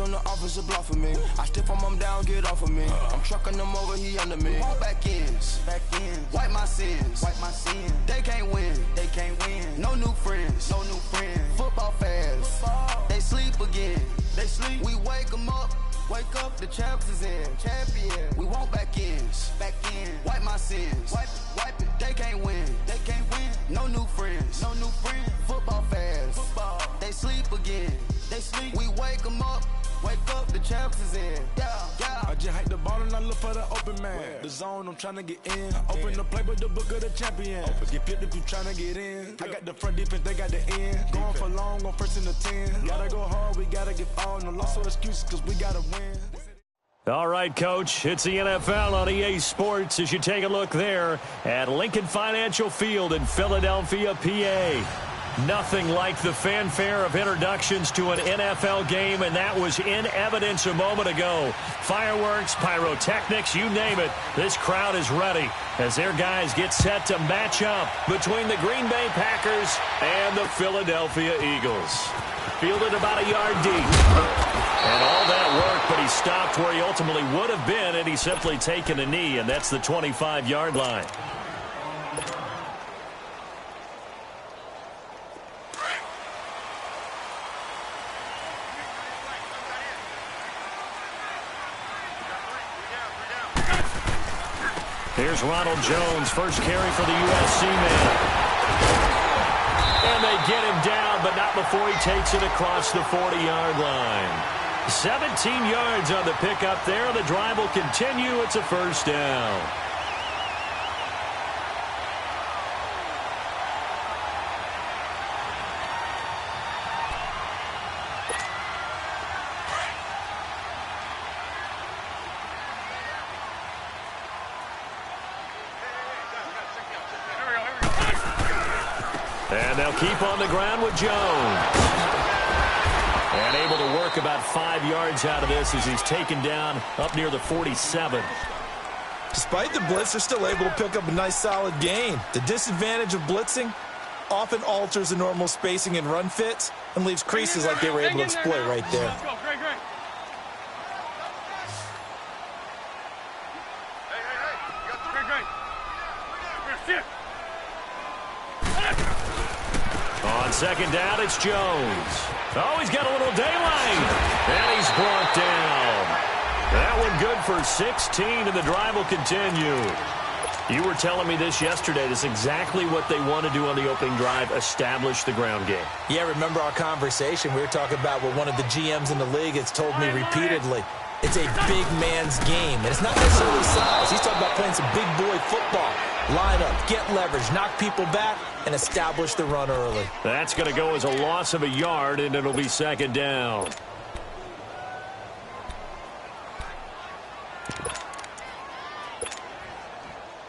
on the offensive block for me. I step him down, get off of me. I'm trucking him over, he under me. Won't back ends, wipe my sins, They can't win, No new friends, Football fans, they sleep again. We wake them up. Wake up, the champs is in. Champion. We want back ends. Wipe my sins. Wipe it. They can't win. No new friends. Football fans. They sleep again. We wake them up. Wake up, the champs is in. Yeah. I just hike the ball and I look for the open man. The zone, I'm trying to get in. Open the playbook, the book of the champion. Get flipped if you trying to get in. I got the front defense, they got the end. Going for long, on first and the 10. Gotta go hard, we gotta get all. No loss or excuses, cause we gotta win. All right, Coach, it's the NFL on EA Sports as you take a look there at Lincoln Financial Field in Philadelphia, PA. Nothing like the fanfare of introductions to an NFL game, and that was in evidence a moment ago. Fireworks, pyrotechnics, you name it. This crowd is ready as their guys get set to match up between the Green Bay Packers and the Philadelphia Eagles. Fielded about a yard deep. And all that work, but he stopped where he ultimately would have been, and he's simply taken a knee, and that's the 25-yard line. Here's Ronald Jones, first carry for the USC man. And they get him down, but not before he takes it across the 40-yard line. 17 yards on the pickup there. The drive will continue. It's a first down. And they'll keep on the ground with Jones. And able to work about 5 yards out of this as he's taken down up near the 47. Despite the blitz, they're still able to pick up a nice solid gain. The disadvantage of blitzing often alters the normal spacing and run fits and leaves creases like they were able to exploit right there. On second down, it's Jones. Oh, he's got a little daylight. And he's brought down. That one good for 16, and the drive will continue. You were telling me this yesterday. This is exactly what they want to do on the opening drive, establish the ground game. Yeah, remember our conversation. We were talking about what one of the GMs in the league has told me repeatedly. It's a big man's game, and it's not necessarily size. He's talking about playing some big boy football. Line up, get leverage, knock people back, and establish the run early. That's going to go as a loss of a yard, and it'll be second down.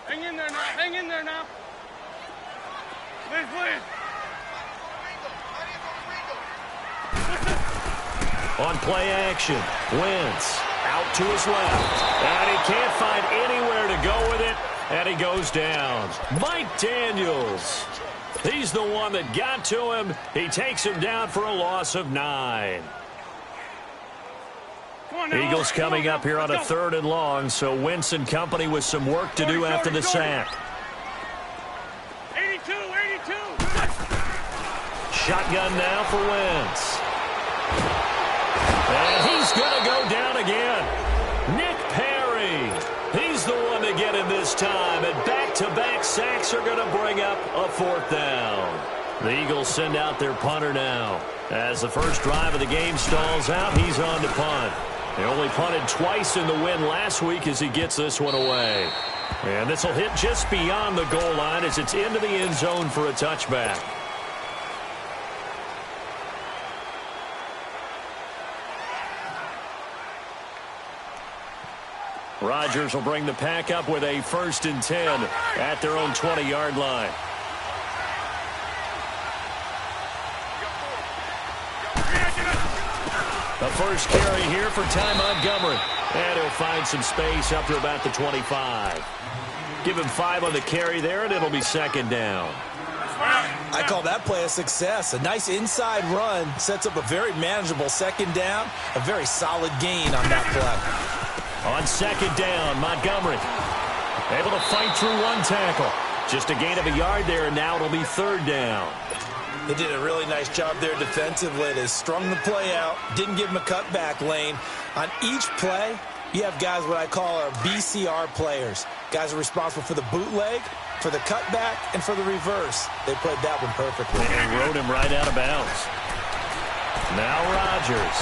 Hang in there now. Hang in there now. Please. On play action, Wentz out to his left. And he can't find anywhere to go with it. And he goes down. Mike Daniels. He's the one that got to him. He takes him down for a loss of 9. Eagles coming up here on a 3rd and long, so Wentz and company with some work to do after the sack. 82. Shotgun now for Wentz. And he's going to go down again. Nick Perry. He's the one to get him this time, and back-to-back sacks are going to bring up a 4th down. The Eagles send out their punter now. As the first drive of the game stalls out, he's on to punt. They only punted twice in the win last week as he gets this one away. And this will hit just beyond the goal line as it's into the end zone for a touchback. Rodgers will bring the pack up with a 1st and 10 at their own 20-yard line. The first carry here for Ty Montgomery. And he'll find some space up to about the 25. Give him 5 on the carry there, and it'll be second down. I call that play a success. A nice inside run sets up a very manageable second down. A very solid gain on that play. On second down, Montgomery able to fight through one tackle. Just a gain of a yard there, and now it'll be third down. They did a really nice job there defensively. They strung the play out, didn't give him a cutback lane. On each play, you have guys what I call our BCR players. Guys are responsible for the bootleg, for the cutback, and for the reverse. They played that one perfectly. And rode him right out of bounds. Now Rodgers.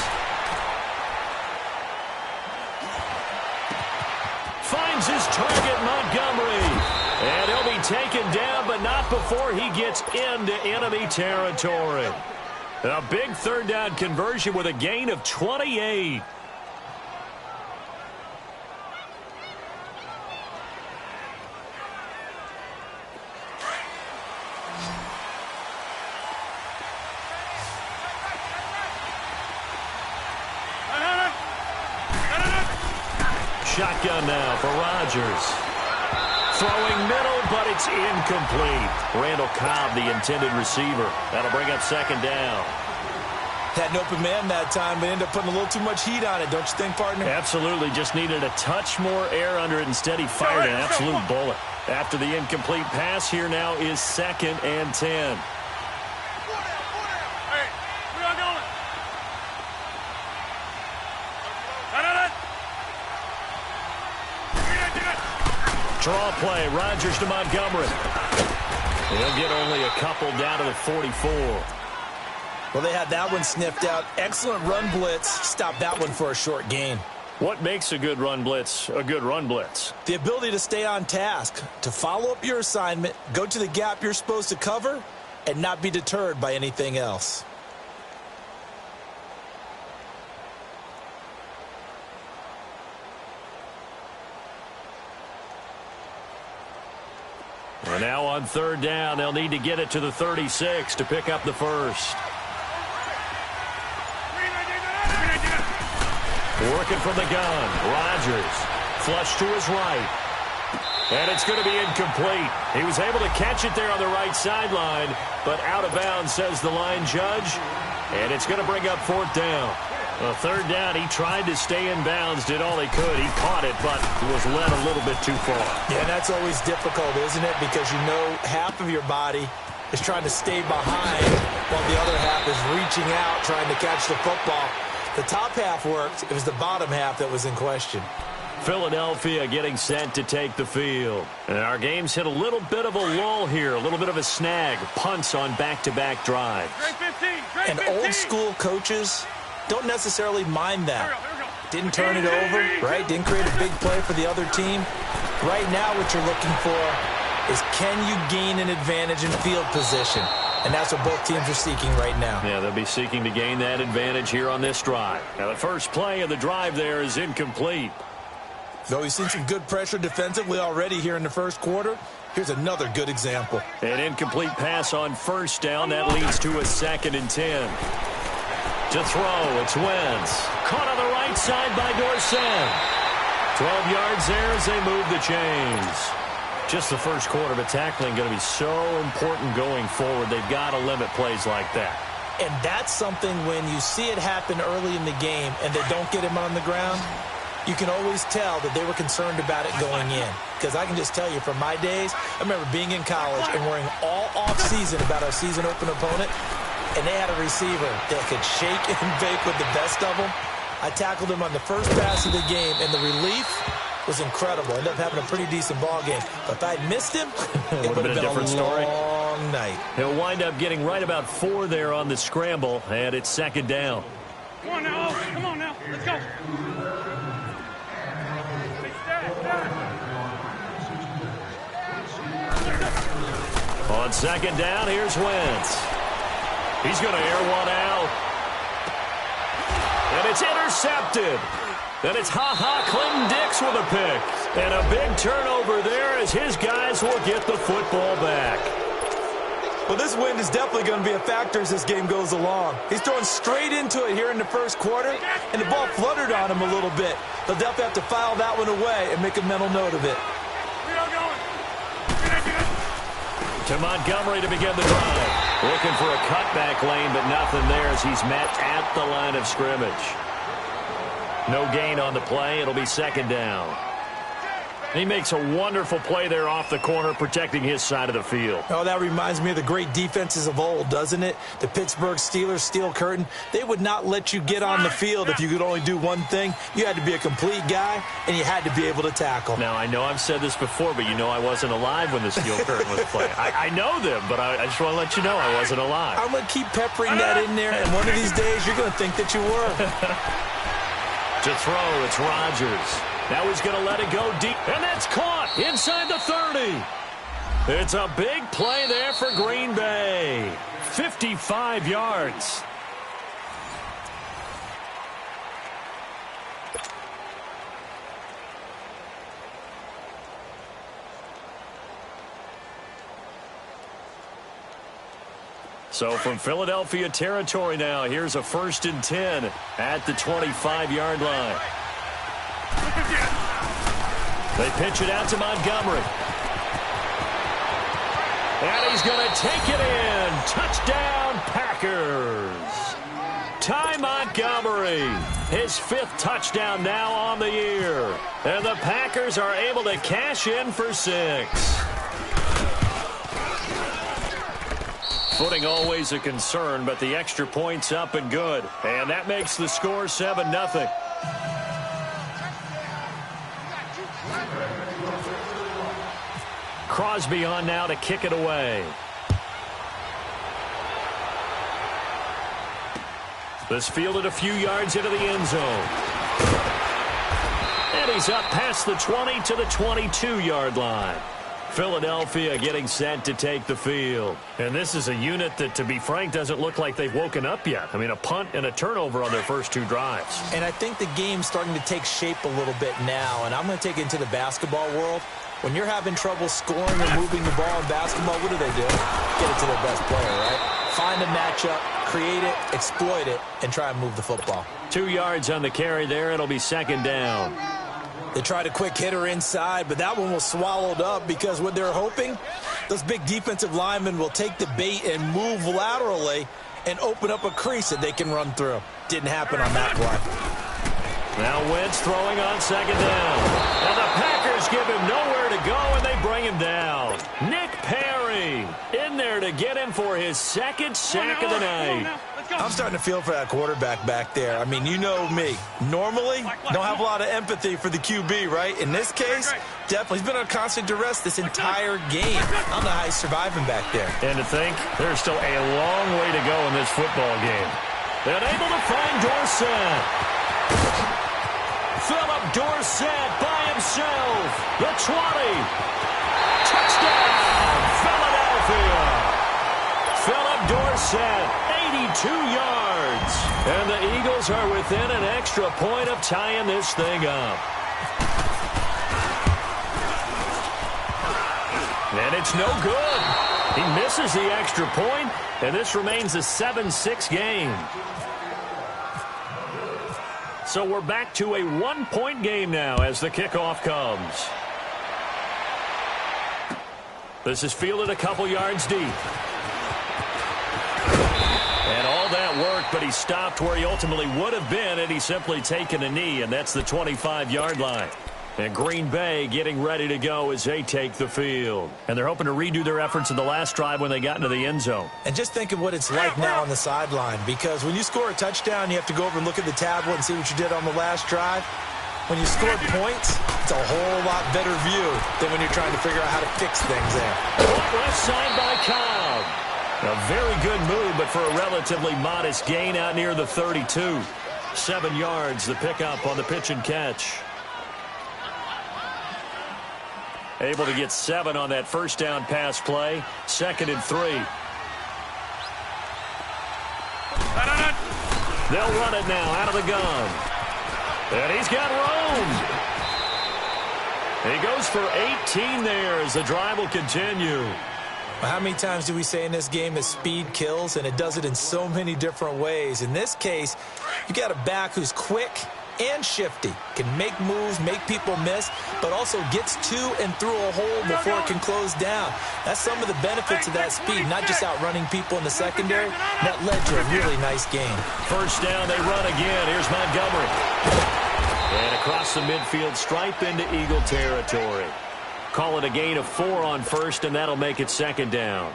Finds his target, Montgomery. And he'll be taken down, but not before he gets into enemy territory. A big third down conversion with a gain of 28. Shotgun now for Rodgers. Throwing middle, but it's incomplete. Randall Cobb, the intended receiver. That'll bring up second down. Had an open man that time, but ended up putting a little too much heat on it, don't you think, partner? Absolutely. Just needed a touch more air under it. Instead, he fired an absolute bullet. After the incomplete pass, here now is 2nd and 10. Draw play, Rodgers to Montgomery. He'll get only a couple down to the 44. Well, they had that one sniffed out. Excellent run blitz. Stopped that one for a short gain. What makes a good run blitz a good run blitz? The ability to stay on task, to follow up your assignment, go to the gap you're supposed to cover, and not be deterred by anything else. And now on third down, they'll need to get it to the 36 to pick up the first. Working from the gun, Rodgers. Flush to his right. And it's going to be incomplete. He was able to catch it there on the right sideline, but out of bounds, says the line judge. And it's going to bring up fourth down. A third down, he tried to stay in bounds, did all he could. He caught it, but was led a little bit too far. Yeah, that's always difficult, isn't it? Because you know half of your body is trying to stay behind while the other half is reaching out, trying to catch the football. The top half worked. It was the bottom half that was in question. Philadelphia getting set to take the field. And our game's hit a little bit of a lull here, a little bit of a snag. Punts on back-to-back drives. And old-school coaches don't necessarily mind that. Didn't turn it over, right? Didn't create a big play for the other team. Right now what you're looking for is, can you gain an advantage in field position? And that's what both teams are seeking right now. Yeah, they'll be seeking to gain that advantage here on this drive. Now, the first play of the drive there is incomplete. Though we've seen some good pressure defensively already here in the first quarter, here's another good example. An incomplete pass on first down. That leads to a 2nd and 10. To throw, it's Wentz. Caught on the right side by Dorsett. 12 yards there as they move the chains. Just the first quarter, but tackling going to be so important going forward. They've got to limit plays like that. And that's something when you see it happen early in the game and they don't get him on the ground, you can always tell that they were concerned about it going in. Because I can just tell you from my days, I remember being in college and worrying all off-season about our season-open opponent, and they had a receiver that could shake and bake with the best of them. I tackled him on the first pass of the game, and the relief was incredible. Ended up having a pretty decent ball game. But if I had missed him, it would have been a different story. Long night. He'll wind up getting right about 4 there on the scramble, and it's 2nd down. Come on now. Come on now. Let's go. On 2nd down, here's Wentz. He's going to air one out. And it's intercepted. And it's Clinton Dix with a pick. And a big turnover there as his guys will get the football back. Well, this wind is definitely going to be a factor as this game goes along. He's throwing straight into it here in the first quarter, and the ball fluttered on him a little bit. They'll definitely have to file that one away and make a mental note of it. To Montgomery to begin the drive. Looking for a cutback lane, but nothing there as he's met at the line of scrimmage. No gain on the play. It'll be second down. He makes a wonderful play there off the corner, protecting his side of the field. Oh, that reminds me of the great defenses of old, doesn't it? The Pittsburgh Steelers, Steel Curtain, they would not let you get on the field if you could only do one thing. You had to be a complete guy, and you had to be able to tackle. Now, I know I've said this before, but you know I wasn't alive when the Steel Curtain was playing. I know them, but I just want to let you know I wasn't alive. I'm going to keep peppering that in there, and one of these days you're going to think that you were. To throw, it's Rodgers. Now he's going to let it go deep, and that's caught inside the 30. It's a big play there for Green Bay. 55 yards. So from Philadelphia territory now, here's a 1st and 10 at the 25-yard line. They pitch it out to Montgomery. And he's going to take it in. Touchdown, Packers. Ty Montgomery, his 5th touchdown now on the year. And the Packers are able to cash in for 6. Footing always a concern, but the extra point's up and good. And that makes the score 7-0. Crosby on now to kick it away. This fielded a few yards into the end zone. And he's up past the 20 to the 22-yard line. Philadelphia getting set to take the field. And this is a unit that, to be frank, doesn't look like they've woken up yet. I mean, a punt and a turnover on their first 2 drives. And I think the game's starting to take shape a little bit now. And I'm going to take it into the basketball world. When you're having trouble scoring or moving the ball in basketball, what do? Get it to their best player, right? Find a matchup, create it, exploit it, and try and move the football. 2 yards on the carry there. It'll be second down. They tried a quick hitter inside, but that one was swallowed up because what they're hoping, those big defensive linemen will take the bait and move laterally and open up a crease that they can run through. Didn't happen on that play. Now Wentz throwing on second down. And the Packers give him nowhere to go, and they bring him down. Nick Perry in there to get him for his 2nd sack of the night. I'm starting to feel for that quarterback back there. I mean, you know me. Normally, don't have a lot of empathy for the QB, right? In this case, definitely. He's been on constant duress this entire game. I don't know how he's surviving back there. And to think, there's still a long way to go in this football game. They're able to find Dorsett. Philip Dorsett by himself. The 20. Touchdown, Philadelphia. Philip Dorsett, 82 yards. And the Eagles are within an extra point of tying this thing up. And it's no good. He misses the extra point, and this remains a 7-6 game. So we're back to a 1-point game now as the kickoff comes. This is fielded a couple yards deep. And all that worked, but he stopped where he ultimately would have been had he simply taken a knee, and that's the 25-yard line. And Green Bay getting ready to go as they take the field. And they're hoping to redo their efforts in the last drive when they got into the end zone. And just think of what it's like now on the sideline, because when you score a touchdown, you have to go over and look at the tablet and see what you did on the last drive. When you score points, it's a whole lot better view than when you're trying to figure out how to fix things there. Left side by Cobb. A very good move, but for a relatively modest gain out near the 32. 7 yards, the pickup on the pitch and catch. Able to get 7 on that first down pass play. 2nd and 3. They'll run it now out of the gun. And he's got room. He goes for 18 there as the drive will continue. How many times do we say in this game that speed kills, and it does it in so many different ways? In this case, you got a back who's quick, and shifty. Can make moves, make people miss, but also gets to and through a hole before it can close down. That's some of the benefits of that speed, not just outrunning people in the secondary. That led to a really nice game. First down, they run again. Here's Montgomery. And across the midfield stripe into Eagle territory. Call it a gain of 4 on first, and that'll make it second down.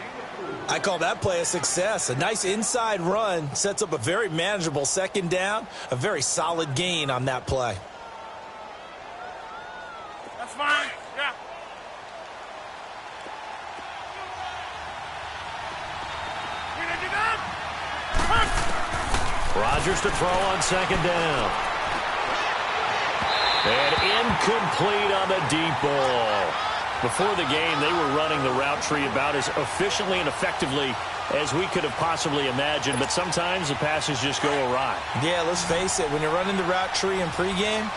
I call that play a success. A nice inside run sets up a very manageable second down. A very solid gain on that play. That's fine. Yeah. Rodgers to throw on second down. And incomplete on the deep ball. Before the game, they were running the route tree about as efficiently and effectively as we could have possibly imagined, but sometimes the passes just go awry. Yeah, let's face it. When you're running the route tree in pregame,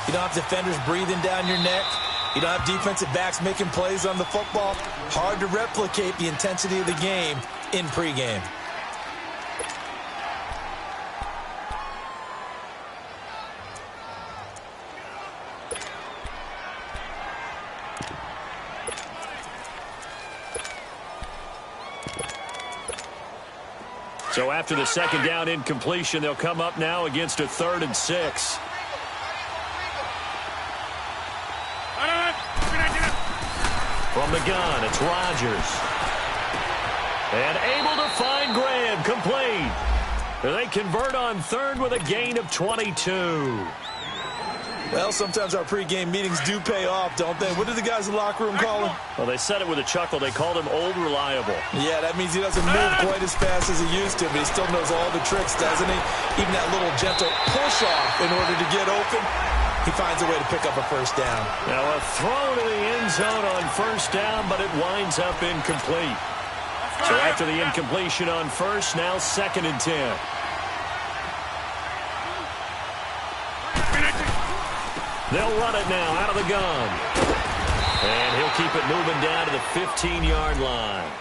you don't have defenders breathing down your neck. You don't have defensive backs making plays on the football. Hard to replicate the intensity of the game in pregame. So after the second down incompletion, they'll come up now against a 3rd and 6. From the gun, it's Rodgers. And able to find Graham, complete. They convert on 3rd with a gain of 22. Well, sometimes our pregame meetings do pay off, don't they? What did the guys in the locker room call him? Well, they said it with a chuckle. They called him Old Reliable. Yeah, that means he doesn't move quite as fast as he used to, but he still knows all the tricks, doesn't he? Even that little gentle push-off in order to get open, he finds a way to pick up a first down. Now a throw to the end zone on first down, but it winds up incomplete. So after the incompletion on first, now 2nd and 10. They'll run it now out of the gun. And he'll keep it moving down to the 15-yard line.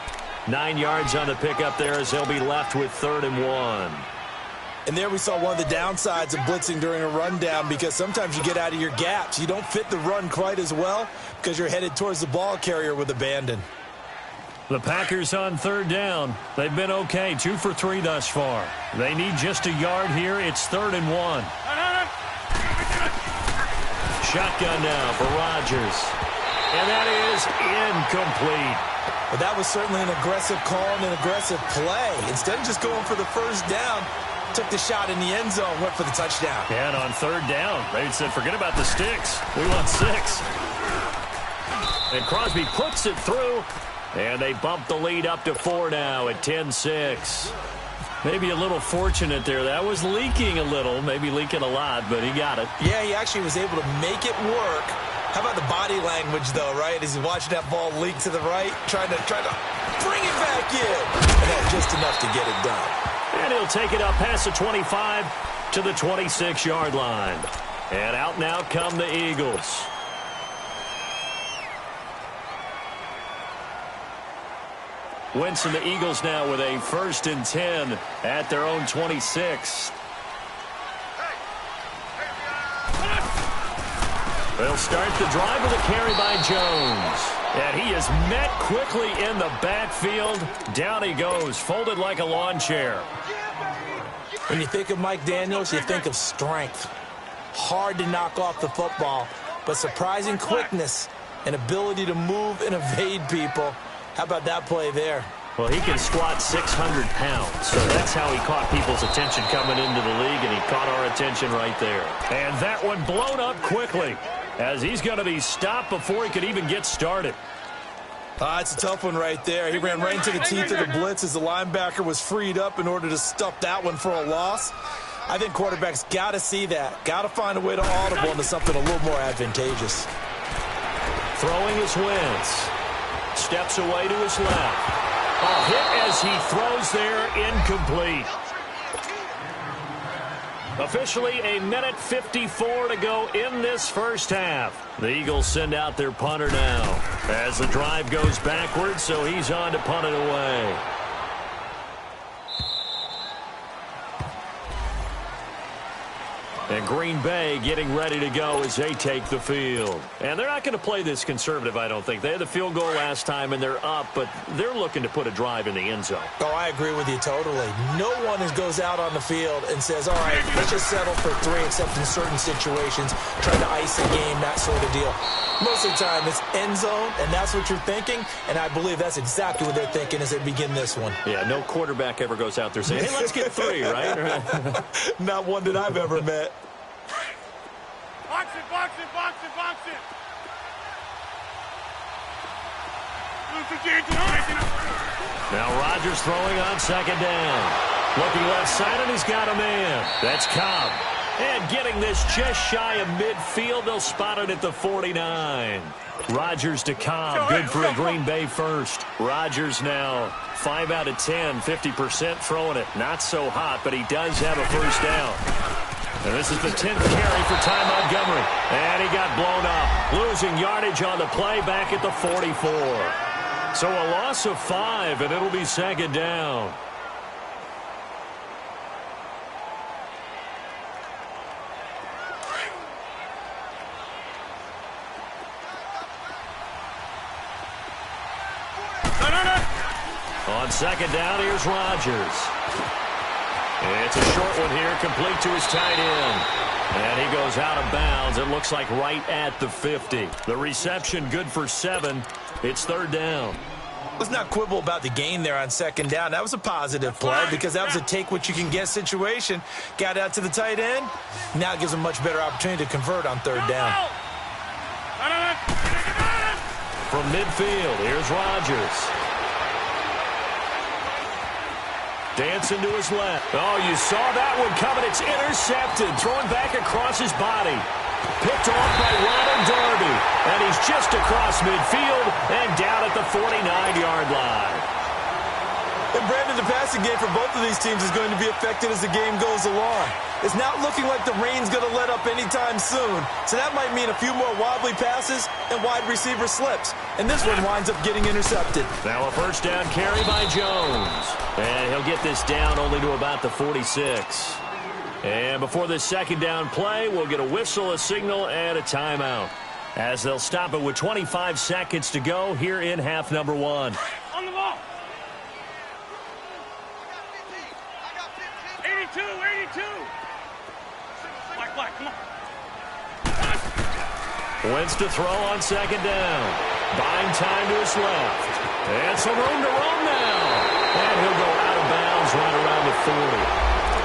9 yards on the pickup there as they'll be left with 3rd and 1. And there we saw one of the downsides of blitzing during a rundown, because sometimes you get out of your gaps. You don't fit the run quite as well because you're headed towards the ball carrier with abandon. The Packers on 3rd down. They've been okay, 2 for 3 thus far. They need just a yard here. It's 3rd and 1. Shotgun now for Rodgers. And that is incomplete. But that was certainly an aggressive call and an aggressive play. Instead of just going for the first down, took the shot in the end zone, went for the touchdown. And on 3rd down, they said, forget about the sticks. We want 6. And Crosby puts it through, and they bump the lead up to 4 now at 10-6. Maybe a little fortunate there. That was leaking a little, maybe leaking a lot, but he got it. Yeah, he actually was able to make it work. How about the body language, though, right? As he's watching that ball leak to the right, trying to bring it back in. And that just enough to get it done. And he'll take it up past the 25 to the 26-yard line. And out now come the Eagles. Wentz and the Eagles now with a 1st and 10 at their own 26. They'll start the drive with a carry by Jones. And he is met quickly in the backfield. Down he goes, folded like a lawn chair. When you think of Mike Daniels, you think of strength. Hard to knock off the football, but surprising quickness and ability to move and evade people. How about that play there? Well, he can squat 600 pounds, so that's how he caught people's attention coming into the league, and he caught our attention right there. And that one blown up quickly, as he's going to be stopped before he could even get started. It's a tough one right there. He ran right into the teeth of the blitz as the linebacker was freed up in order to stuff that one for a loss. I think quarterbacks got to see that. Got to find a way to audible into something a little more advantageous. Throwing his Wentz. Steps away to his left. A hit as he throws there, incomplete. Officially a minute 54 to go in this first half. The Eagles send out their punter now as the drive goes backwards, so he's on to punt it away. And Green Bay getting ready to go as they take the field. And they're not going to play this conservative, I don't think. They had the field goal last time, and they're up, but they're looking to put a drive in the end zone. Oh, I agree with you totally. No one goes out on the field and says, all right, let's just settle for 3, except in certain situations, trying to ice a game, that sort of deal. Most of the time, it's end zone, and that's what you're thinking, and I believe that's exactly what they're thinking as they begin this one. Yeah, no quarterback ever goes out there saying, hey, let's get 3, right? Not one that I've ever met. Box it, box it, box it, box it. Now Rodgers throwing on second down. Looking left side, and he's got a man. That's Cobb. And getting this just shy of midfield. They'll spot it at the 49. Rodgers to Cobb. Good for a Green Bay first. Rodgers now 5 out of 10, 50% throwing it. Not so hot, but he does have a first down. And this is the 10th carry for Ty Montgomery. And he got blown up. Losing yardage on the play back at the 44. So a loss of 5, and it'll be second down. On second down, here's Rodgers. It's a short one here, complete to his tight end. And he goes out of bounds. It looks like right at the 50. The reception good for 7. It's third down. Let's not quibble about the gain there on second down. That was a positive play because that was a take-what-you-can-get situation. Got out to the tight end. Now it gives him a much better opportunity to convert on third down. From midfield, here's Rodgers. Dancing to his left. Oh, you saw that one coming. It's intercepted. Throwing back across his body. Picked off by Ronald Darby. And he's just across midfield and down at the 49-yard line. And Brandon, the passing game for both of these teams is going to be affected as the game goes along. It's not looking like the rain's going to let up anytime soon. So that might mean a few more wobbly passes and wide receiver slips. And this one winds up getting intercepted. Now a first down carry by Jones. And he'll get this down only to about the 46. And before this second down play, we'll get a whistle, a signal, and a timeout. As they'll stop it with 25 seconds to go here in half number 1. On the ball. 82, 82. Black, come on. Wentz to throw on second down. Buying time to his left. And some room to roam now. And he'll go out of bounds right around the 40.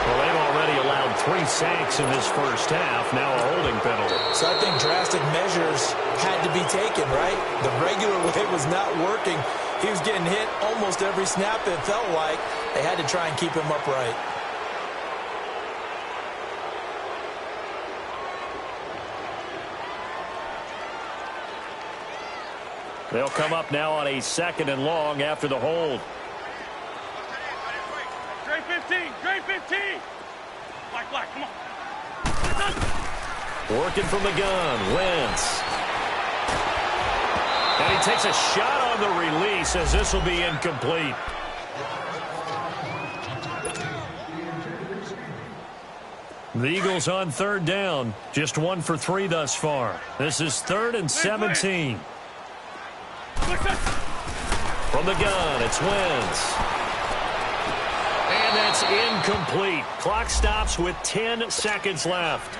Well, they've already allowed 3 sacks in this first half. Now a holding penalty. So I think drastic measures had to be taken, right? The regular way was not working. He was getting hit almost every snap, it felt like. They had to try and keep him upright. They'll come up now on a second and long after the hold. Gray 15, Gray 15. Black, come on. Working from the gun, Wentz. And he takes a shot on the release as this will be incomplete. The Eagles on third down. Just 1 for 3 thus far. This is 3rd and 17. From the gun, it's Wentz. And that's incomplete. Clock stops with 10 seconds left.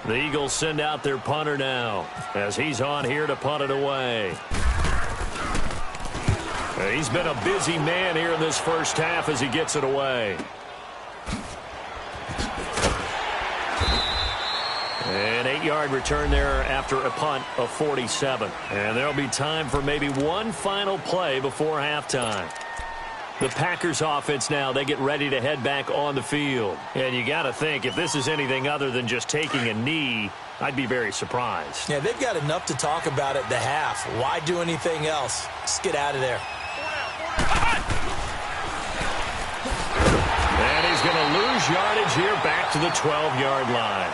The Eagles send out their punter now as he's on here to punt it away. He's been a busy man here in this first half as he gets it away. An 8-yard return there after a punt of 47. And there'll be time for maybe one final play before halftime. The Packers offense now, they get ready to head back on the field. And you got to think, if this is anything other than just taking a knee, I'd be very surprised. Yeah, they've got enough to talk about at the half. Why do anything else? Just get out of there. And he's going to lose yardage here back to the 12-yard line.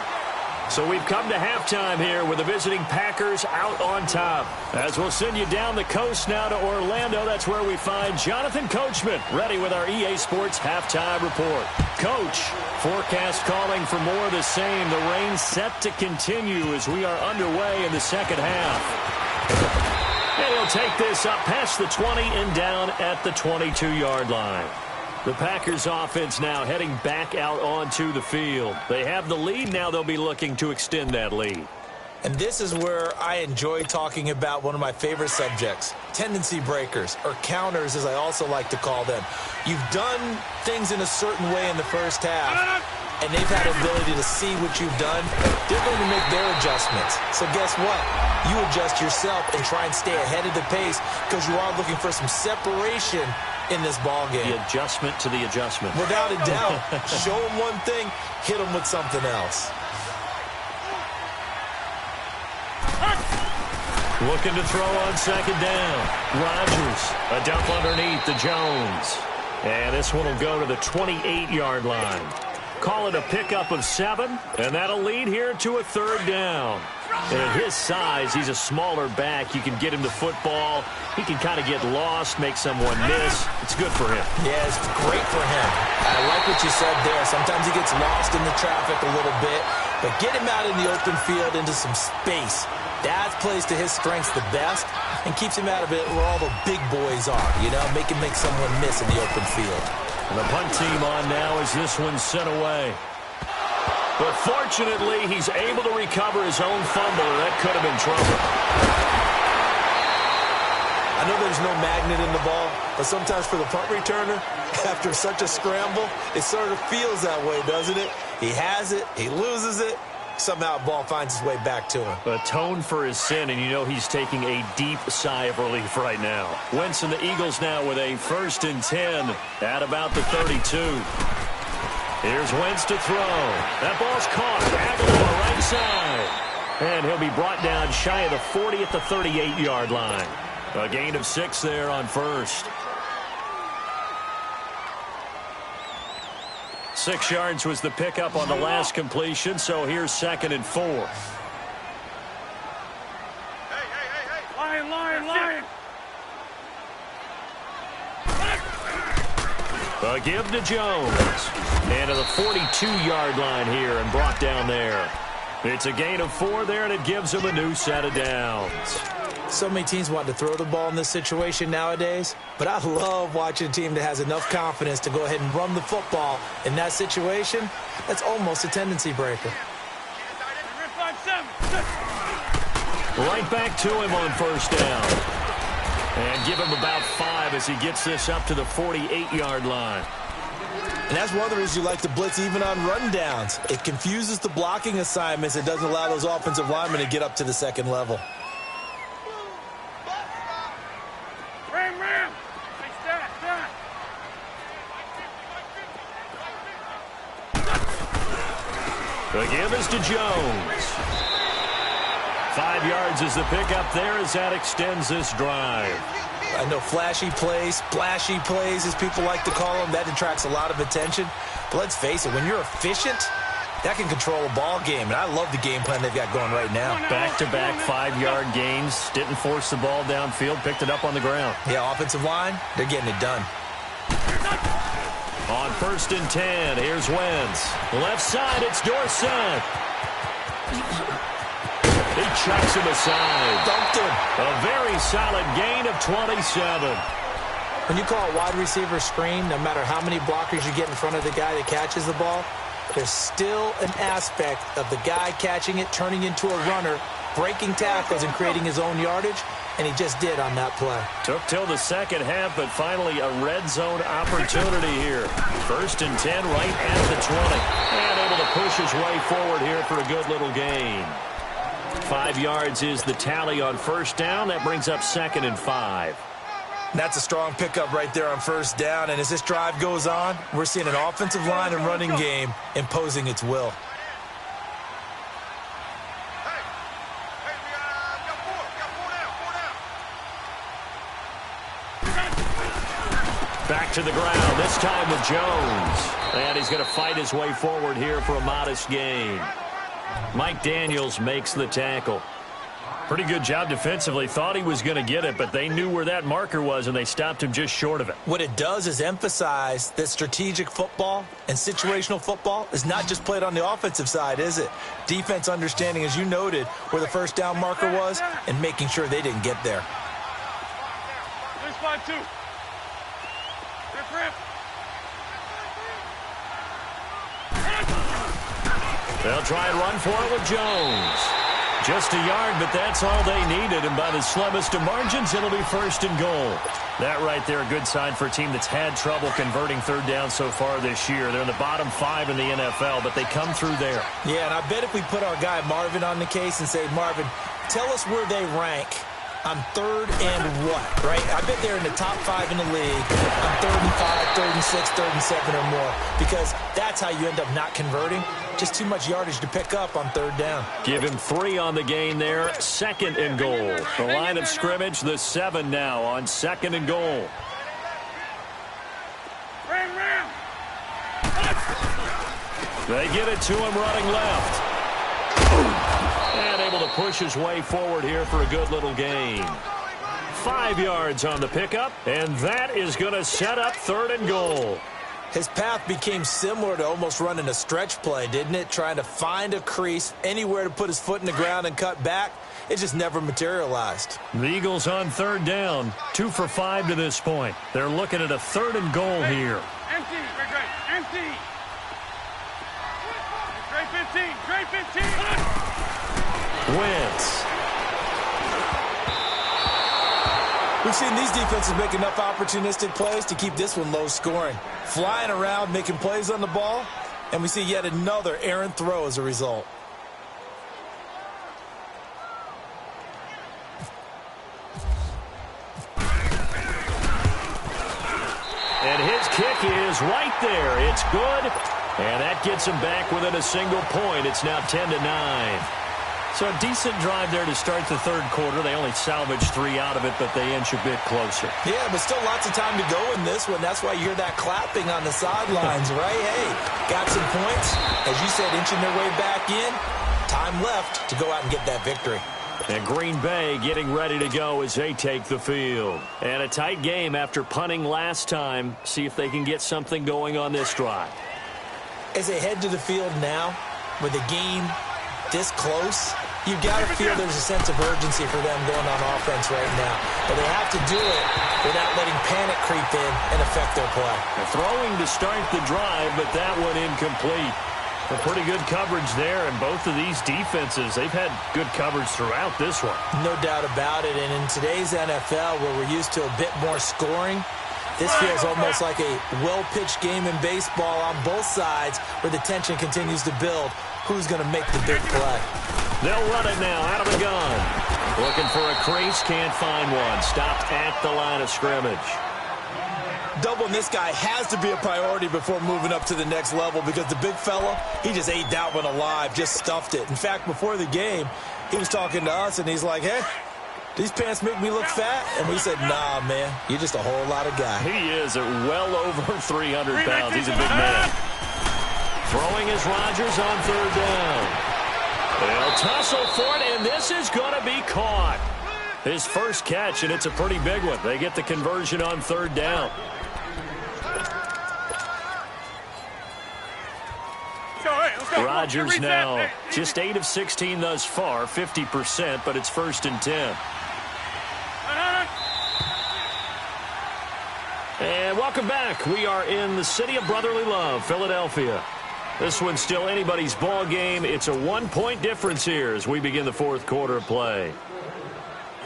So we've come to halftime here with the visiting Packers out on top. As we'll send you down the coast now to Orlando, that's where we find Jonathan Coachman ready with our EA Sports halftime report. Coach, forecast calling for more of the same. The rain set to continue as we are underway in the second half. And he'll take this up past the 20 and down at the 22-yard line. The Packers offense now heading back out onto the field. They have the lead. Now they'll be looking to extend that lead. And this is where I enjoy talking about one of my favorite subjects, tendency breakers, or counters as I also like to call them. You've done things in a certain way in the first half, and they've had the ability to see what you've done. They're going to make their adjustments. So guess what? You adjust yourself and try and stay ahead of the pace because you are looking for some separation in this ball game. The adjustment to the adjustment. Without a doubt. Show them one thing, hit them with something else. Looking to throw on second down. Rodgers, a dump underneath to Jones. And this one will go to the 28-yard line. Call it a pickup of 7, and that'll lead here to a third down. And at his size, he's a smaller back. You can get him the football. He can kind of get lost, make someone miss. It's good for him. Yeah, it's great for him. I like what you said there. Sometimes he gets lost in the traffic a little bit, but get him out in the open field into some space. That plays to his strengths the best and keeps him out of it where all the big boys are, you know, make someone miss in the open field. And the punt team on now as this one's sent away. But fortunately, he's able to recover his own fumble, and that could have been trouble. I know there's no magnet in the ball, but sometimes for the punt returner, after such a scramble, it sort of feels that way, doesn't it? He has it, he loses it, somehow the ball finds its way back to him. Atone for his sin, and you know he's taking a deep sigh of relief right now. Wentz and the Eagles now with a 1st and 10 at about the 32. Here's Wentz to throw. That ball's caught. Aguilar right side. And he'll be brought down shy of the 40 at the 38-yard line. A gain of 6 there on first. 6 yards was the pickup on the last completion, so here's 2nd and 4. Lion, lion, lion. A give to Jones. And to the 42-yard line here and brought down there. It's a gain of 4 there, and it gives him a new set of downs. So many teams want to throw the ball in this situation nowadays, but I love watching a team that has enough confidence to go ahead and run the football in that situation. That's almost a tendency breaker. Right back to him on first down. And give him about 5 as he gets this up to the 48-yard line. And that's one of the reasons you like to blitz even on rundowns. It confuses the blocking assignments. It doesn't allow those offensive linemen to get up to the second level. Ram, ram. Hey, stop. The give is to Jones. 5 yards is the pickup there as that extends this drive. I know flashy plays, splashy plays, as people like to call them, that attracts a lot of attention. But let's face it, when you're efficient, that can control a ball game. And I love the game plan they've got going right now. Back-to-back 5-yard gains. Didn't force the ball downfield. Picked it up on the ground. Yeah, offensive line, they're getting it done. On 1st and 10, here's Wentz. Left side, it's Dorsett. He chucks him aside. Dunked him. A very solid gain of 27. When you call a wide receiver screen, no matter how many blockers you get in front of the guy that catches the ball, there's still an aspect of the guy catching it, turning into a runner, breaking tackles and creating his own yardage, and he just did on that play. Took till the second half, but finally a red zone opportunity here. 1st and 10 right at the 20. And able to push his way forward here for a good little gain. 5 yards is the tally on first down. That brings up 2nd and 5. That's a strong pickup right there on first down. And as this drive goes on, we're seeing an offensive line and running game imposing its will. Back to the ground, this time with Jones. And he's going to fight his way forward here for a modest gain. Mike Daniels makes the tackle. Pretty good job defensively. Thought he was going to get it, but they knew where that marker was, and they stopped him just short of it. What it does is emphasize that strategic football and situational football is not just played on the offensive side, is it? Defense understanding, as you noted, where the first down marker was and making sure they didn't get there. This 5-2. Rip. They'll try and run for it with Jones. Just a yard, but that's all they needed, and by the slimmest of margins, it'll be 1st and goal. That right there, a good sign for a team that's had trouble converting third down so far this year. They're in the bottom 5 in the NFL, but they come through there. Yeah, and I bet if we put our guy Marvin on the case and say, Marvin, tell us where they rank on 3rd and what, right? I bet they're in the top 5 in the league on 3rd and 5, 3rd and 6, 3rd and 7 or more, because that's how you end up not converting. Just too much yardage to pick up on 3rd down. Give him 3 on the gain there. 2nd and goal. The line of scrimmage, the 7 now on 2nd and goal. Ram. They get it to him running left. And able to push his way forward here for a good little gain. 5 yards on the pickup, and that is going to set up 3rd and goal. His path became similar to almost running a stretch play, didn't it? Trying to find a crease, anywhere to put his foot in the ground and cut back. It just never materialized. The Eagles on 3rd down, 2 for 5 to this point. They're looking at a 3rd and goal here. Empty. Empty. Great 15. Wentz. We've seen these defenses make enough opportunistic plays to keep this one low scoring. Flying around, making plays on the ball, and we see yet another errant throw as a result. And his kick is right there. It's good, and that gets him back within a single point. It's now 10-9. So a decent drive there to start the 3rd quarter. They only salvaged 3 out of it, but they inch a bit closer. Yeah, but still lots of time to go in this one. That's why you hear that clapping on the sidelines, right? Hey, got some points. As you said, inching their way back in. Time left to go out and get that victory. And Green Bay getting ready to go as they take the field. And a tight game after punting last time. See if they can get something going on this drive. As they head to the field now, with the game this close, you've got to feel there's a sense of urgency for them going on offense right now. But they have to do it without letting panic creep in and affect their play. They're throwing to start the drive, but that one incomplete. A pretty good coverage there, and both of these defenses, they've had good coverage throughout this one. No doubt about it, and in today's NFL, where we're used to a bit more scoring, this feels almost like a well-pitched game in baseball on both sides where the tension continues to build. Who's going to make the big play? They'll run it now out of the gun. Looking for a crease, can't find one. Stopped at the line of scrimmage. Doubling this guy has to be a priority before moving up to the next level because the big fella, he just ate that one alive, just stuffed it. In fact, before the game, he was talking to us, and he's like, hey, these pants make me look fat? And we said, nah, man, you're just a whole lot of guy. He is at well over 300 pounds. He's a big man. Throwing is Rodgers on 3rd down. They'll tussle for it, and this is going to be caught. His first catch, and it's a pretty big one. They get the conversion on 3rd down. Rodgers now just 8 of 16 thus far, 50%, but it's 1st and 10. And welcome back. We are in the city of brotherly love, Philadelphia. This one's still anybody's ball game. It's a 1-point difference here as we begin the 4th quarter of play.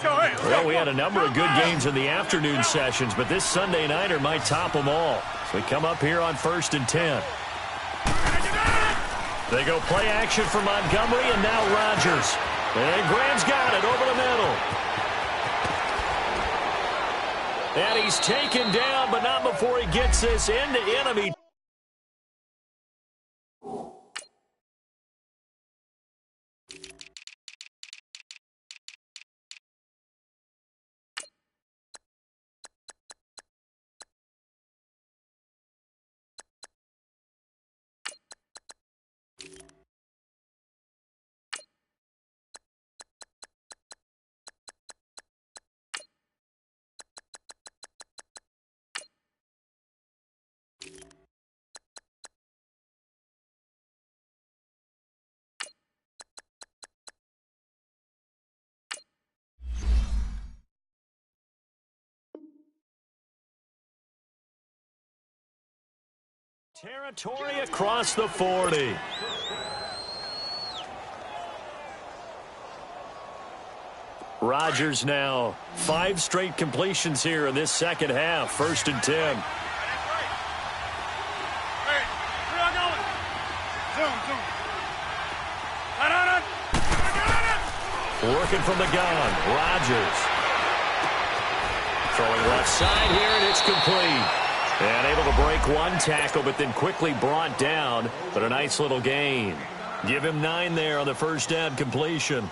Well, we had a number of good games in the afternoon sessions, but this Sunday nighter might top them all. So we come up here on 1st and 10. They go play action for Montgomery, and now Rodgers. And Graham's got it over the middle. And he's taken down, but not before he gets this into enemy Territory across the 40. Rodgers now 5 straight completions here in this second half. 1st and 10. Working from the gun. Rodgers. Throwing left side here, and it's complete. And able to break one tackle, but then quickly brought down. But a nice little gain. Give him 9 there on the first down completion.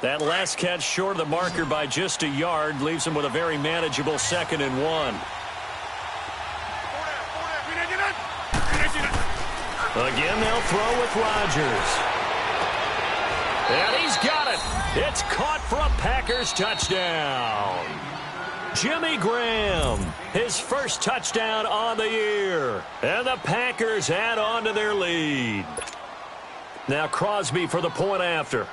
That last catch short of the marker by just a yard leaves him with a very manageable 2nd and 1. Again, they'll throw with Rodgers. And he's got it. It's caught for a Packers touchdown. Jimmy Graham, his first touchdown on the year. And the Packers add on to their lead. Now Crosby for the point after.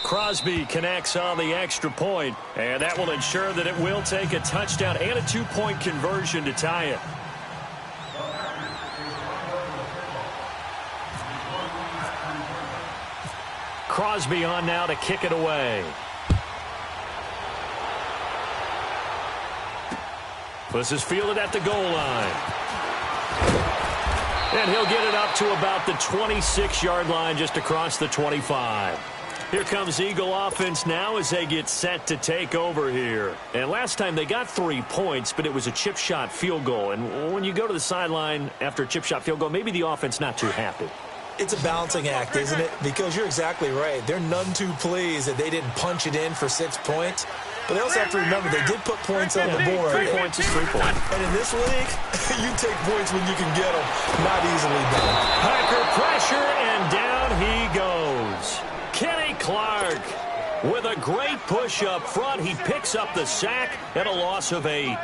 Crosby connects on the extra point, and that will ensure that it will take a touchdown and a 2-point conversion to tie it. Crosby on now to kick it away. This is fielded at the goal line. And he'll get it up to about the 26-yard line, just across the 25. Here comes Eagle offense now as they get set to take over here. And last time they got 3 points, but it was a chip shot field goal. And when you go to the sideline after a chip shot field goal, maybe the offense not too happy. It's a balancing act, isn't it? Because you're exactly right. They're none too pleased that they didn't punch it in for 6 points. But they also have to remember they did put points on the board. 3 points is 3 points. And in this league, you take points when you can get them. Not easily done. Packer pressure, and down he goes. Kenny Clark with a great push up front. He picks up the sack and a loss of 8.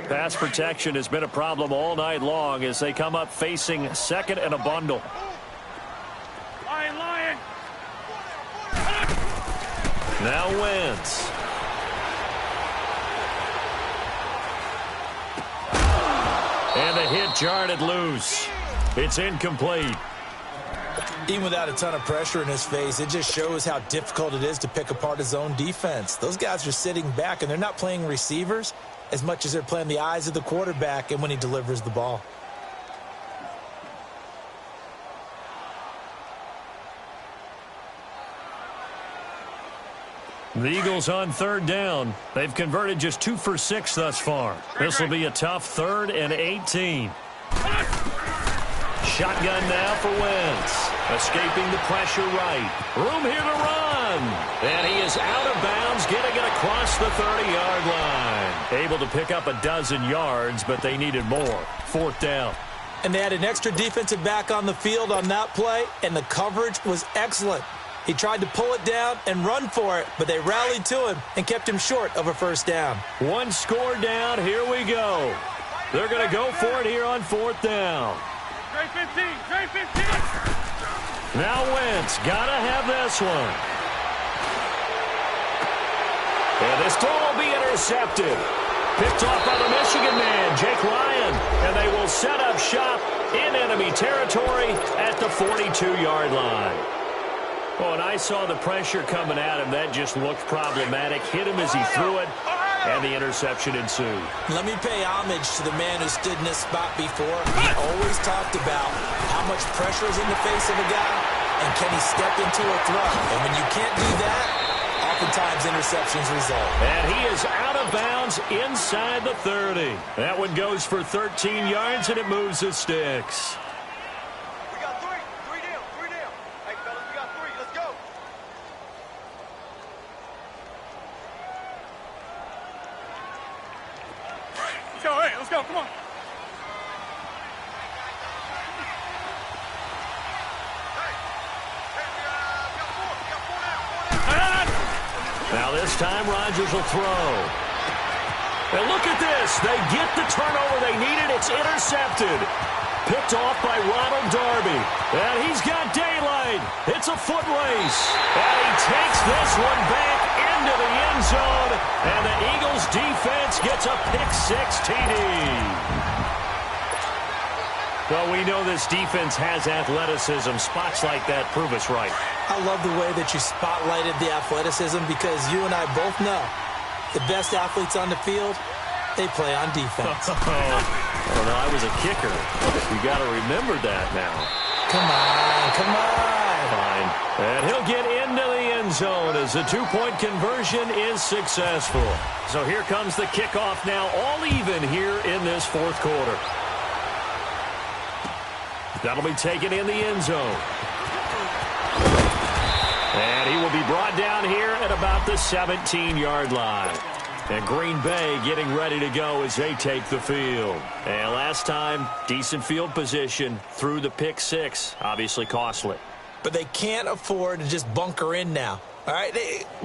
Pass protection has been a problem all night long as they come up facing 2nd and a bundle. Lion. Now Wentz. And the hit jarred it loose. It's incomplete. Even without a ton of pressure in his face, it just shows how difficult it is to pick apart his own defense. Those guys are sitting back, and they're not playing receivers as much as they're playing the eyes of the quarterback and when he delivers the ball. The Eagles on 3rd down. They've converted just 2 for 6 thus far. This will be a tough 3rd and 18. Shotgun now for Wentz. Escaping the pressure right. Room here to run. And he is out of bounds, getting it across the 30-yard line. Able to pick up a dozen yards, but they needed more. 4th down. And they had an extra defensive back on the field on that play, and the coverage was excellent. He tried to pull it down and run for it, but they rallied to him and kept him short of a 1st down. 1 score down. Here we go. They're going to go for it here on 4th down. Trey 15. Now Wentz got to have this one. And this ball will be intercepted. Picked off by the Michigan man, Jake Ryan. And they will set up shop in enemy territory at the 42-yard line. Oh, and I saw the pressure coming at him. That just looked problematic. Hit him as he threw it, and the interception ensued. Let me pay homage to the man who stood in this spot before. He always talked about how much pressure is in the face of a guy, and can he step into a throw. And when you can't do that, oftentimes interceptions result. And he is out of bounds inside the 30. That one goes for 13 yards, and it moves the sticks. Let's go, come on. Now this time Rodgers will throw. And look at this. They get the turnover they needed. It's intercepted. Picked off by Ronald Darby. And he's got daylight. It's a foot race. And he takes this one back into the end zone. And the Eagles defense gets a pick-six TD. Well, we know this defense has athleticism. Spots like that prove us right. I love the way that you spotlighted the athleticism because you and I both know the best athletes on the field, they play on defense. I don't know. I was a kicker. You got to remember that now. Come on, come on. Fine. And he'll get into the end zone as the two-point conversion is successful. So here comes the kickoff now, all even here in this fourth quarter. That'll be taken in the end zone. And he will be brought down here at about the 17-yard line. And Green Bay getting ready to go as they take the field. And last time, decent field position through the pick-six. Obviously costly. But they can't afford to just bunker in now. All right,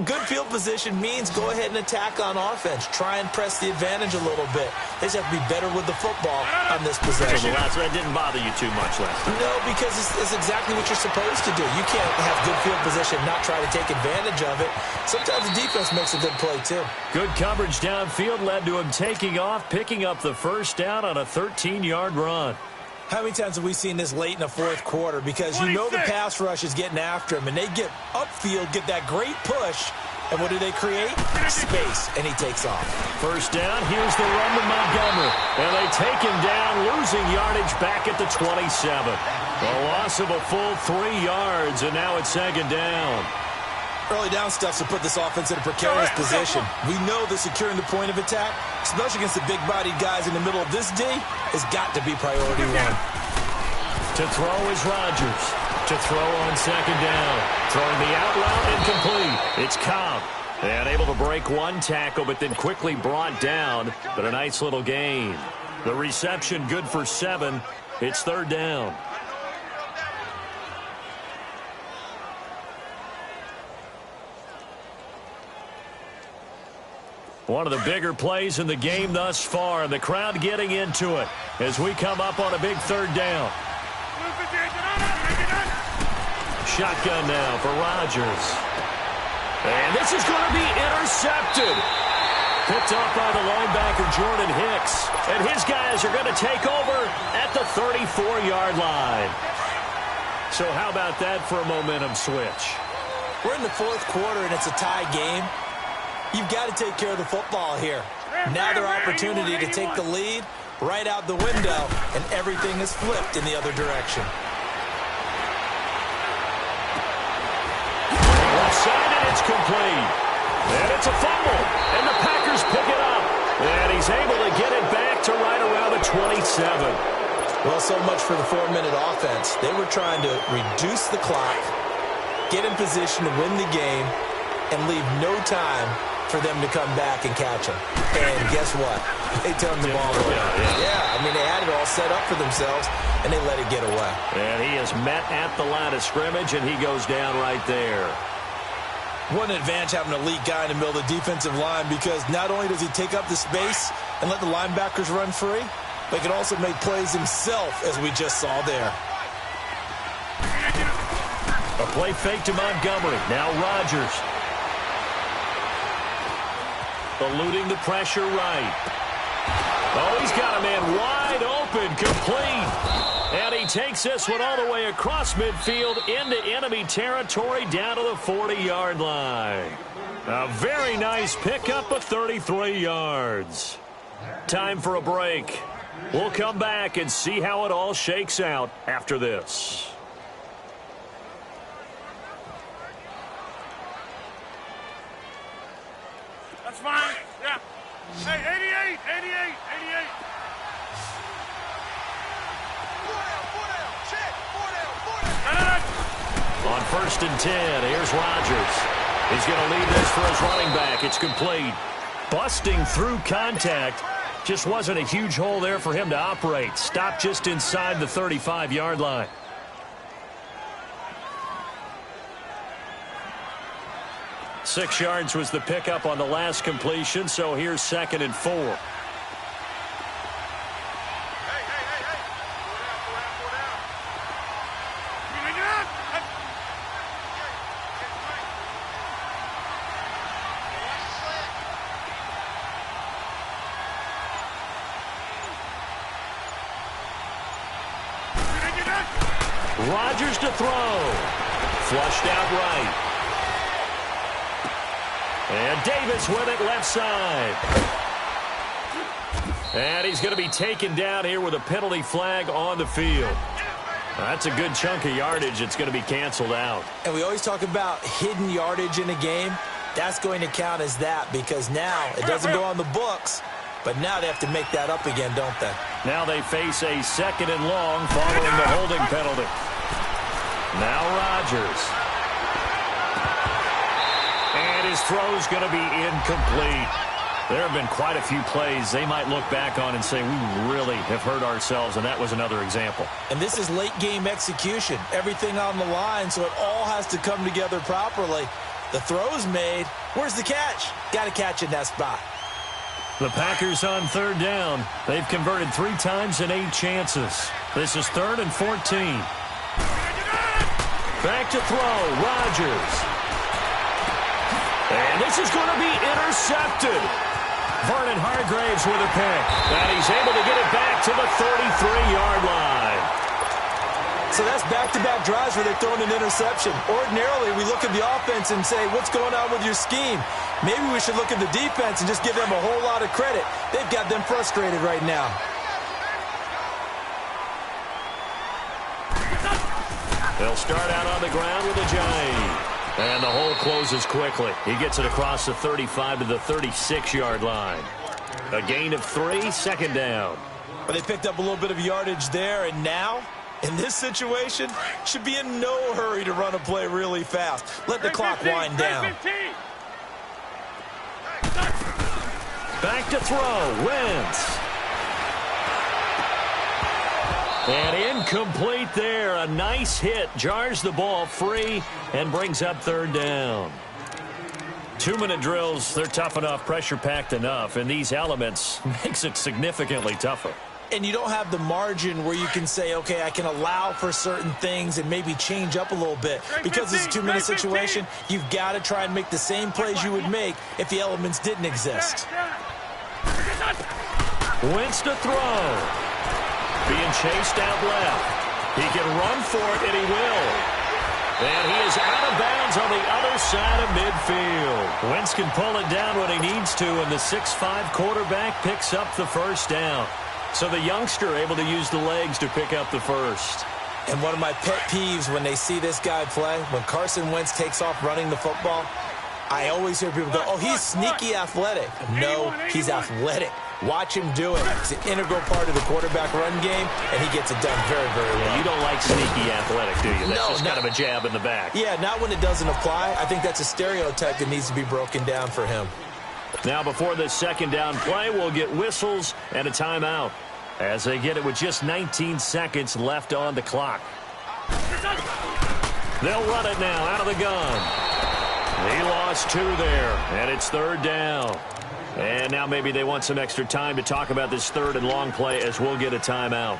good field position means go ahead and attack on offense. Try and press the advantage a little bit. They just have to be better with the football on this possession. So that didn't bother you too much last time. No, because it's exactly what you're supposed to do. You can't have good field position and not try to take advantage of it. Sometimes the defense makes a good play, too. Good coverage downfield led to him taking off, picking up the first down on a 13-yard run. How many times have we seen this late in the fourth quarter? Because you know the pass rush is getting after him, and they get upfield, get that great push, and what do they create? Space, and he takes off. First down, here's the run to Montgomery. And they take him down, losing yardage back at the 27. A loss of a full 3 yards, and now it's second down. Early down stuff to put this offense in a precarious position. We know that securing the point of attack, especially against the big-bodied guys in the middle of this D, has got to be priority one. To throw is Rodgers. To throw on second down. Throwing the out route incomplete. It's Cobb. And able to break one tackle, but then quickly brought down. But a nice little gain. The reception good for 7. It's third down. One of the bigger plays in the game thus far, and the crowd getting into it as we come up on a big third down. Shotgun now for Rodgers. And this is going to be intercepted. Picked up by the linebacker, Jordan Hicks. And his guys are going to take over at the 34-yard line. So how about that for a momentum switch? We're in the fourth quarter, and it's a tie game. You've got to take care of the football here. Now their opportunity to take the lead right out the window, and everything is flipped in the other direction. Left side, and it's complete. And it's a fumble, and the Packers pick it up. And he's able to get it back to right around the 27. Well, so much for the 4-minute offense. They were trying to reduce the clock, get in position to win the game, and leave no time for them to come back and catch him. And guess what? They turned the ball over. Yeah, I mean, they had it all set up for themselves, and they let it get away. And he is met at the line of scrimmage, and he goes down right there. What an advantage having an elite guy in the middle of the defensive line, because not only does he take up the space and let the linebackers run free, but he can also make plays himself, as we just saw there. A play fake to Montgomery. Now Rodgers. Eluding the pressure right. Oh, he's got a man wide open, complete. And he takes this one all the way across midfield into enemy territory down to the 40-yard line. A very nice pickup of 33 yards. Time for a break. We'll come back and see how it all shakes out after this. That's fine. Yeah. Hey, 88, 88, 88. On 1st and 10, here's Rodgers. He's going to lead this for his running back. It's complete. Busting through contact. Just wasn't a huge hole there for him to operate. Stopped just inside the 35-yard line. 6 yards was the pickup on the last completion, so here's 2nd and 4. Rodgers to throw. Flushed out right. And Davis with it left side. And he's going to be taken down here with a penalty flag on the field. That's a good chunk of yardage. It's going to be canceled out. And we always talk about hidden yardage in a game. That's going to count as that because now it doesn't go on the books. But now they have to make that up again, don't they? Now they face a 2nd and long following the holding penalty. Now Rodgers. And his throw's going to be incomplete. There have been quite a few plays they might look back on and say, we really have hurt ourselves, and that was another example. And this is late-game execution. Everything on the line, so it all has to come together properly. The throw's made. Where's the catch? Got to catch in that spot. The Packers on 3rd down. They've converted 3 times in 8 chances. This is 3rd and 14. Back to throw, Rodgers. And this is going to be intercepted. Vernon Hargreaves with a pick. And he's able to get it back to the 33-yard line. So that's back-to-back drives where they're throwing an interception. Ordinarily, we look at the offense and say, what's going on with your scheme? Maybe we should look at the defense and just give them a whole lot of credit. They've got them frustrated right now. They'll start out on the ground with a giant. And the hole closes quickly. He gets it across the 35 to the 36-yard line. A gain of 3, 2nd down. But they picked up a little bit of yardage there, and now, in this situation, should be in no hurry to run a play really fast. Let the clock wind down. Back to throw, Wentz. And incomplete there. A nice hit. Jars the ball free and brings up 3rd down. 2-minute drills, they're tough enough, pressure-packed enough, and these elements makes it significantly tougher. And you don't have the margin where you can say, okay, I can allow for certain things and maybe change up a little bit. Because it's a 2-minute situation, you've got to try and make the same plays you would make if the elements didn't exist. Wentz to throw. Being chased out left. He can run for it, and he will. And he is out of bounds on the other side of midfield. Wentz can pull it down when he needs to, and the 6'5" quarterback picks up the 1st down. So the youngster able to use the legs to pick up the 1st. And one of my pet peeves when they see this guy play, when Carson Wentz takes off running the football, I always hear people go, oh, he's sneaky athletic. No, he's athletic. Watch him do it. It's an integral part of the quarterback run game, and he gets it done very, very well. You don't like sneaky athletic, do you? That's just kind of a jab in the back. Yeah, not when it doesn't apply. I think that's a stereotype that needs to be broken down for him. Now, before this 2nd down play, we'll get whistles and a timeout as they get it with just 19 seconds left on the clock. They'll run it now out of the gun. He lost 2 there, and it's 3rd down. And now maybe they want some extra time to talk about this 3rd and long play as we'll get a timeout.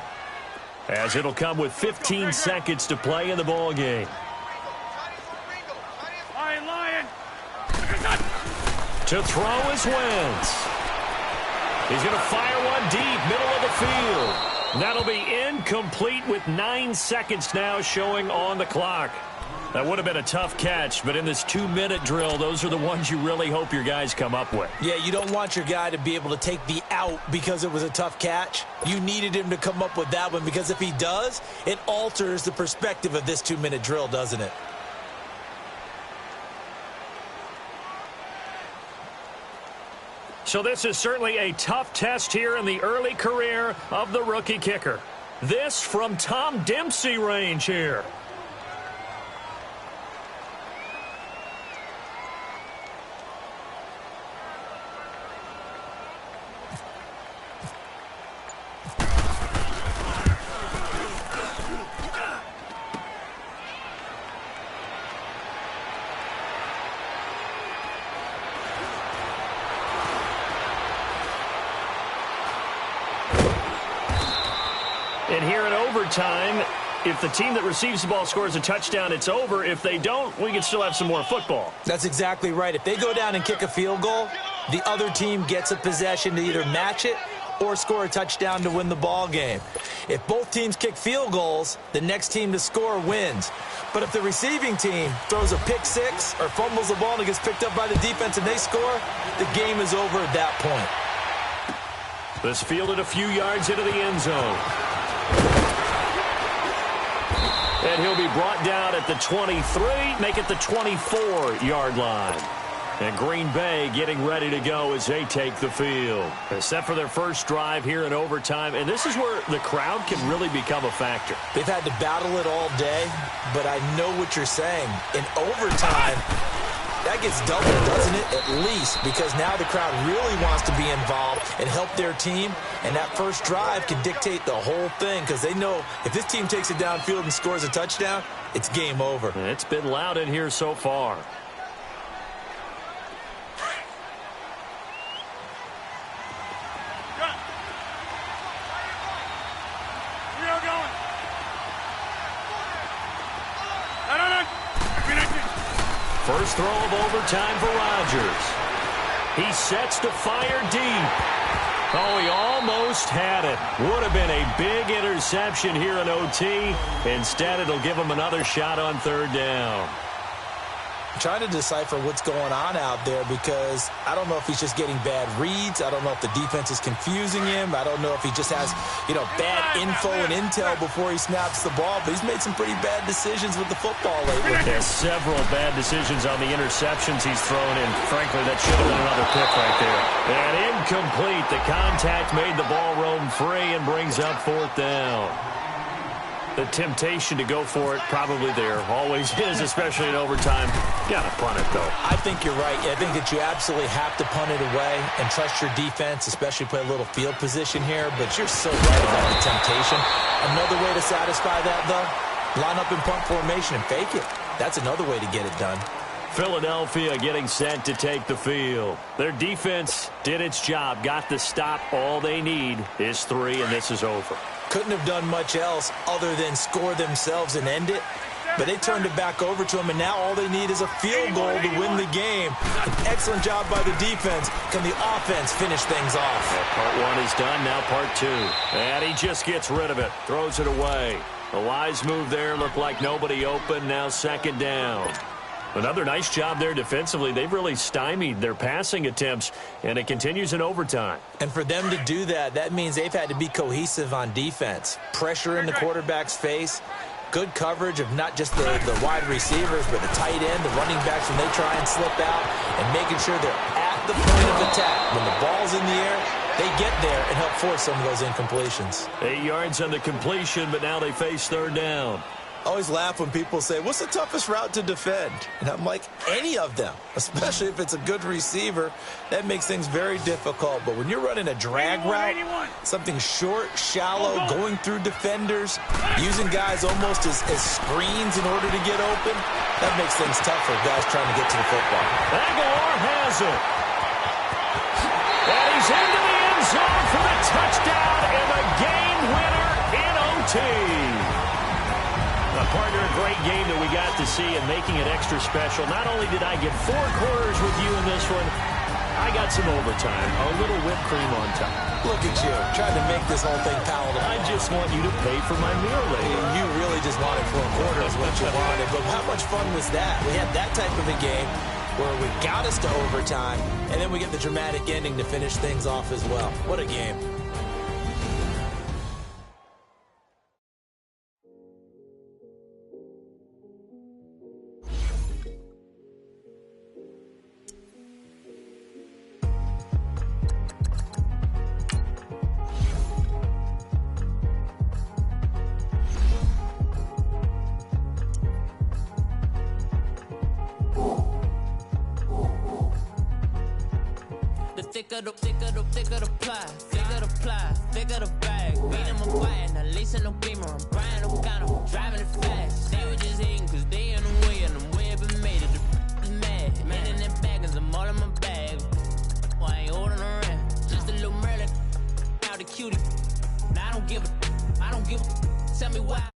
As it'll come with 15 seconds to play in the ball game. To throw is Wentz. He's going to fire one deep, middle of the field. That'll be incomplete with 9 seconds now showing on the clock. That would have been a tough catch, but in this 2-minute drill, those are the ones you really hope your guys come up with. Yeah, you don't want your guy to be able to take the out because it was a tough catch. You needed him to come up with that one because if he does, it alters the perspective of this 2-minute drill, doesn't it? So this is certainly a tough test here in the early career of the rookie kicker. This from Tom Dempsey range here. overtime. If the team that receives the ball scores a touchdown, it's over. If they don't, we can still have some more football. That's exactly right. If they go down and kick a field goal, the other team gets a possession to either match it or score a touchdown to win the ball game. If both teams kick field goals, the next team to score wins. But if the receiving team throws a pick six or fumbles the ball and it gets picked up by the defense and they score, the game is over at that point. This fielded a few yards into the end zone. And he'll be brought down at the 23, make it the 24-yard line. And Green Bay getting ready to go as they take the field. They're set for their first drive here in overtime, and this is where the crowd can really become a factor. They've had to battle it all day, but I know what you're saying. In overtime, that gets doubled, doesn't it? At least, because now the crowd really wants to be involved and help their team, and that first drive can dictate the whole thing because they know if this team takes it downfield and scores a touchdown, it's game over. And it's been loud in here so far. First throw of overtime for Rodgers. He sets to fire deep. Oh, he almost had it. Would have been a big interception here in OT. Instead, it'll give him another shot on third down. I'm trying to decipher what's going on out there because I don't know if he's just getting bad reads. I don't know if the defense is confusing him. I don't know if he just has, bad info and intel before he snaps the ball. But he's made some pretty bad decisions with the football lately. There's several bad decisions on the interceptions he's thrown in. Frankly, that should have been another pick right there. And incomplete. The contact made the ball roam free and brings up fourth down. The temptation to go for it probably there. Always is, especially in overtime. Gotta punt it, though. I think you're right. I think that you absolutely have to punt it away and trust your defense, especially play a little field position here. But you're so right about the temptation. Another way to satisfy that, though, line up in punt formation and fake it. That's another way to get it done. Philadelphia getting set to take the field. Their defense did its job, got the stop. All they need is 3, and this is over. Couldn't have done much else other than score themselves and end it. But they turned it back over to them, and now all they need is a field goal to win the game. An excellent job by the defense. Can the offense finish things off? Well, part 1 is done, now part 2. And he just gets rid of it, throws it away. A wise move there, looked like nobody open, now second down. Another nice job there defensively. They've really stymied their passing attempts, and it continues in overtime. And for them to do that, that means they've had to be cohesive on defense. Pressure in the quarterback's face, good coverage of not just the wide receivers, but the tight end, the running backs when they try and slip out, and making sure they're at the point of attack. When the ball's in the air, they get there and help force some of those incompletions. 8 yards on the completion, but now they face third down. I always laugh when people say, what's the toughest route to defend? And I'm like, any of them, especially if it's a good receiver. That makes things very difficult. But when you're running a drag route, something short, shallow, going through defenders, using guys almost as screens in order to get open, that makes things tough for guys trying to get to the football. Aguilar has it. And he's into the end zone for the touchdown and the game winner in OT. Partner, a great game that we got to see and making it extra special. Not only did I get 4 quarters with you in this one, I got some overtime, a little whipped cream on top. Look at you, trying to make this whole thing palatable. I just want you to pay for my meal later. You really just wanted 4 quarters what you wanted, but how much fun was that? We had that type of a game where we got us to overtime, and then we get the dramatic ending to finish things off as well. What a game. Thicker the ply, thicker the bag. Beat him a bite, not leasing no beamer. I'm Brian O'Connor, driving it fast. They were just hating cause they in the way, and I'm way up and made it. The is mad. Man in them baggins, I'm all in my bag. Well, I ain't holding around. Just a little Merlin, out the cutie. Now I don't give a. tell me why.